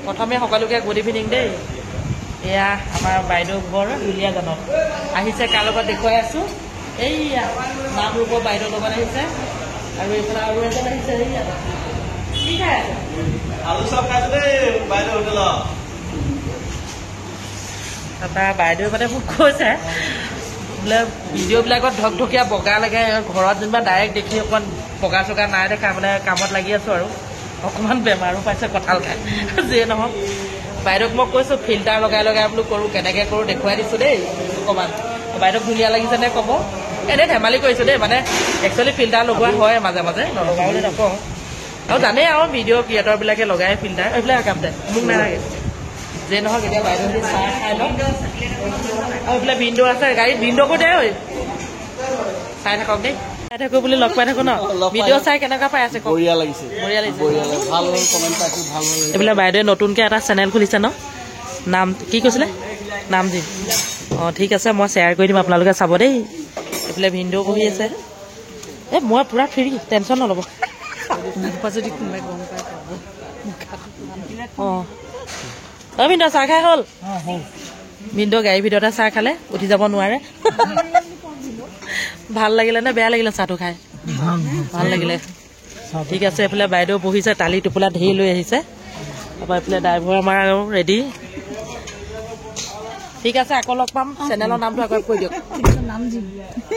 প্ৰথমে সকলোকে good evening দেই এয়া আমাৰ বাইদেউ ঘৰ দুলীয়াজানত আহিছে কাৰ লগত দেখুৱাই আছোঁ এইয়া নামৰূপৰ বাইদেউৰ লগত আহিছে আৰু এইফালে আৰু এজন আহিছে এইয়া কি খাই আছে আলু চপ খাইছে দেই বাইদেউ হোটেলত তাৰপৰা বাইদেউ মানে মোক কৈছে বোলে ভিডিঅ'বিলাকত ঢকঢকীয়া বগা লাগে ঘৰত যেনিবা ডাইৰেক্ট দেখি অকণমান বগা চগা নাই দেখা মানে কামত লাগি আছোঁ আৰু অকণমান বেমাৰো পাইছে কঁঠাল খাই যিয়ে নহওক বাইদেউক মই কৈছোঁ ফিল্টাৰ লগাই লগাই বোলো কৰোঁ কেনেকৈ কৰোঁ দেখুৱাই দিছোঁ দেই অকণমান বাইদেউক ধুনীয়া লাগিছে নে ক'ব এনেই ধেমালি কৰিছোঁ দেই মানে একচুৱেলি ফিল্টাৰ লগোৱা হয় মাজে মাজে নলগা বুলি নকওঁ আৰু জানেই আৰু ভিডিঅ' ক্ৰিয়েটৰবিলাকে লগাই ফিল্টাৰ এইবিলাক কাম দে মোক নালাগে যে নহওক এতিয়া বাইদেউ চাহ খাই লওক আৰু এইফালে ভিনদেউ আছে গাড়ীত ভিনদেউকো দে ঐ চাই থাকক দেই চাই থাকো বুলি লগ পাই থাকো ন ভিডিঅ' চাই কেনেকুৱা পাই আছে বঢ়িয়া লাগিছে ভাল হ'ল কমেণ্ট পাইছোঁ ভাল হ'ল এইফালে বাইদেৱে নতুনকৈ এটা চেনেল খুলিছে ন নাম কি কৈছিলে নাম দিম অঁ ঠিক আছে মই শ্বেয়াৰ কৰি দিম আপোনালোকে চাব দেই এইফালে ভিনদেউ বহি আছে এই মই পূৰা ফ্ৰী টেনশ্যন নল'ব যদি কোনোবাই গম পাই অঁ অ ভিনদেউ চাহ খাই হ'ল ভিনদেউ গাড়ীৰ ভিতৰতে চাহ খালে উঠি যাব নোৱাৰে ভাল লাগিলে নে বেয়া লাগিলে চাহটো খাই ভাল লাগিলে ঠিক আছে এইফালে বাইদেউ বহিছে তালি টোপোলা ধেৰ লৈ আহিছে তাৰপৰা এইফালে ড্ৰাইভাৰ আমাৰ আৰু ৰেডি ঠিক আছে আকৌ লগ পাম চেনেলৰ নামটো আকৌ কৈ দিয়ক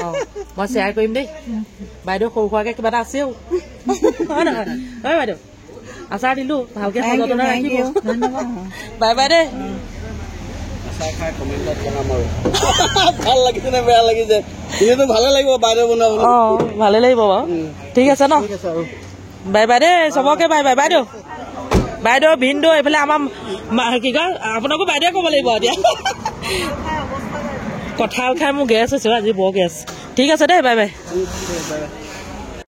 অঁ মই শ্বেয়াৰ কৰিম দেই বাইদেউ সৰু সুৰাকৈ কিবা এটা আছেও হয় নহয় হয় বাইদেউ আচাৰ দিলোঁ ভালকৈ সযতনে ৰাখিব বাই বাই দেই ভাল লাগিছে নে বেয়া লাগিছে এনেতো ভালে লাগিব বাইদেউ বনাব অঁ ভালে লাগিব বাৰু ঠিক আছে ন বাই বাই দেই চবকে বাই বাই বাইদেউ বাইদেউ ভিনদেউ এইফালে আমাৰ কি কয় আপোনাকো বাইদেৱে ক'ব লাগিব এতিয়া কঁঠাল খাই মোৰ গেছ হৈছে আজি বৰ গেছ ঠিক আছে দেই বাই বাই